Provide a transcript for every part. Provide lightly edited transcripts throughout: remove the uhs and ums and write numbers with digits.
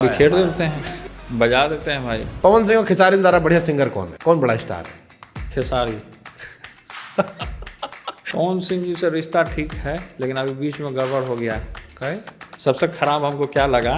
खेल देते हैं, बजा देते हैं भाई। पवन सिंह और खेसारी में ज़्यादा बढ़िया सिंगर कौन है? कौन बड़ा स्टार है? खेसारी। पवन सिंह जी से रिश्ता ठीक है, लेकिन अभी बीच में गड़बड़ हो गया है। काय? सबसे खराब हमको क्या लगा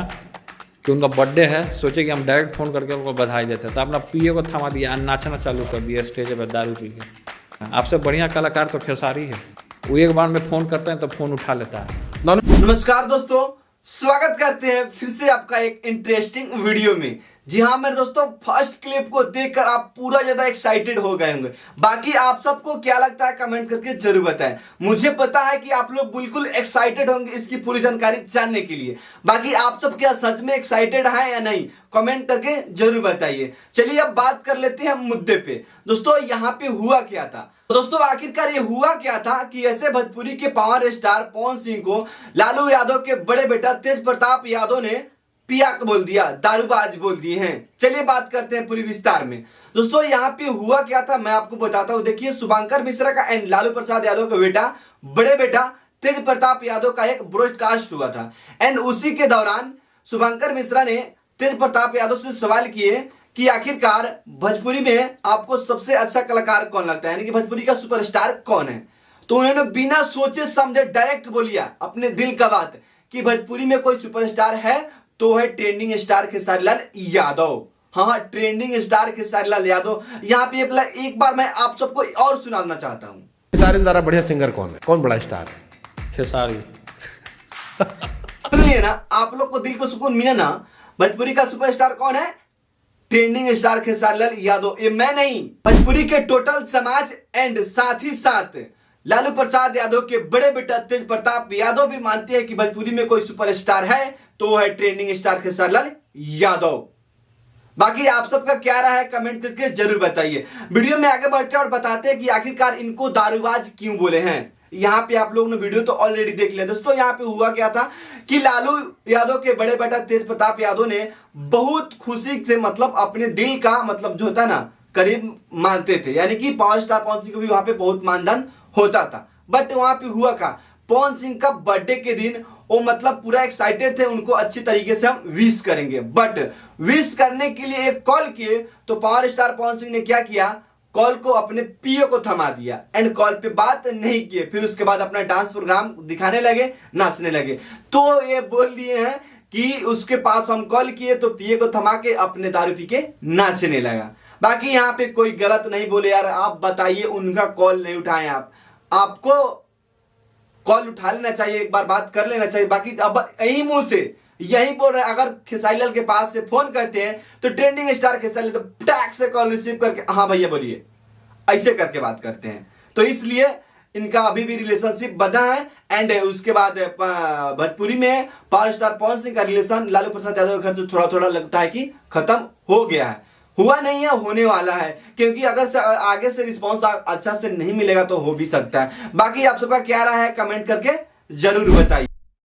कि उनका बर्थडे है, सोचे कि हम डायरेक्ट फ़ोन करके उनको बधाई देते, तो अपना पीए को थमा दिया, नाचना चालू कर दिया स्टेज पर दारू पी के। आपसे बढ़िया कलाकार तो खेसारी है, वो एक बार में फ़ोन करते हैं तो फ़ोन उठा लेता है। नमस्कार दोस्तों, स्वागत करते हैं फिर से आपका एक इंटरेस्टिंग वीडियो में। जी हाँ मेरे दोस्तों, फर्स्ट क्लिप को देखकर आप पूरा ज्यादा एक्साइटेड हो गए होंगे। बाकी आप सबको क्या लगता है कमेंट करके जरूर बताएं। मुझे पता है कि आप लोग बिल्कुल एक्साइटेड होंगे इसकी पूरी जानकारी जानने के लिए। बाकी आप सब क्या सच में एक्साइटेड हैं या नहीं, कमेंट करके जरूर बताइए। चलिए अब बात कर लेते हैं मुद्दे पे। दोस्तों यहाँ पे हुआ क्या था, दोस्तों आखिरकार ये हुआ क्या था कि ऐसे भोजपुरी के पावर स्टार पवन सिंह को लालू यादव के बड़े बेटा तेज प्रताप यादव ने पिया बोल दिया, दारूबाज बोल दिए हैं। चलिए बात करते हैं पूरी विस्तार में। दोस्तों यहाँ पे हुआ क्या था मैं आपको बताता हूँ। देखिए, शुभंकर मिश्रा का एंड लालू प्रसाद यादव का बेटा बड़े बेटा तेज प्रताप यादव का एक ब्रॉडकास्ट हुआ था, एंड उसी के दौरान शुभंकर मिश्रा ने तेज प्रताप यादव से सवाल किए कि आखिरकार भोजपुरी में आपको सबसे अच्छा कलाकार कौन लगता है, यानी कि भोजपुरी का सुपरस्टार कौन है। तो उन्होंने बिना सोचे समझे डायरेक्ट बोलिया अपने दिल का बात कि भोजपुरी में कोई सुपरस्टार है तो है ट्रेंडिंग स्टार खेसारी लाल यादव। हाँ, ट्रेंडिंग स्टार खेसारी लाल यादव। यहाँ पे एक बार मैं आप सबको और सुनाना चाहता हूँ। खेसारी में ज़्यादा बढ़िया सिंगर कौन है? कौन बड़ा स्टार है? खेसारी। सुनिए ना, आप लोग को दिल को सुकून मिला ना। भोजपुरी का सुपरस्टार कौन है? Trending star Khesari Lal Yadav. ये मैं नहीं, भोजपुरी के टोटल समाज एंड साथ ही साथ लालू प्रसाद यादव के बड़े बेटा तेज प्रताप यादव भी मानते हैं कि भोजपुरी में कोई सुपरस्टार है तो है ट्रेंडिंग स्टार खेसारी लाल यादव। बाकी आप सबका क्या राय है कमेंट करके जरूर बताइए। वीडियो में आगे बढ़ते हैं और बताते हैं कि आखिरकार इनको दारूबाज क्यों बोले हैं। यहाँ पे आप लोगों ने वीडियो तो ऑलरेडी देख लिया। दोस्तों यहाँ पे हुआ क्या था कि लालू यादव के बड़े बेटा तेज प्रताप यादव ने बहुत खुशी से मतलब अपने दिल का मतलब जो होता है ना करीब मानते थे, यानी कि पावर स्टार पवन सिंह को भी वहां पे बहुत मानदान होता था। बट वहां पे हुआ क्या, पवन सिंह का बर्थडे के दिन वो मतलब पूरा एक्साइटेड थे, उनको अच्छी तरीके से हम विश करेंगे। बट विश करने के लिए एक कॉल किए तो पावर स्टार पवन सिंह ने क्या किया, कॉल को अपने पीओ को थमा दिया एंड कॉल पे बात नहीं किए। फिर उसके बाद अपना डांस प्रोग्राम दिखाने लगे, नाचने लगे। तो ये बोल दिए हैं कि उसके पास हम कॉल किए तो पीए को थमा के अपने दारू पी के नाचने लगा। बाकी यहाँ पे कोई गलत नहीं बोले यार, आप बताइए उनका कॉल नहीं उठाएं। आपको कॉल उठा लेना चाहिए, एक बार बात कर लेना चाहिए। बाकी अब यही मुंह से यही बोल रहे हैं, अगर खेसारी लाल के पास से फोन करते हैं तो ट्रेंडिंग स्टार खेसारी लाल तो टैक से कॉल रिसीव करके हाँ भैया बोलिए ऐसे करके बात करते हैं। तो इसलिए इनका अभी भी रिलेशनशिप बना है। एंड उसके बाद भोजपुरी में पावर स्टार पवन सिंह का रिलेशन लालू प्रसाद यादव के घर से थोड़ा थोड़ा लगता है कि खत्म हो गया है। हुआ नहीं है, होने वाला है, क्योंकि अगर आगे से रिस्पांस अच्छा से नहीं मिलेगा तो हो भी सकता है। बाकी आप सबका क्या राय है कमेंट करके जरूर बताइए।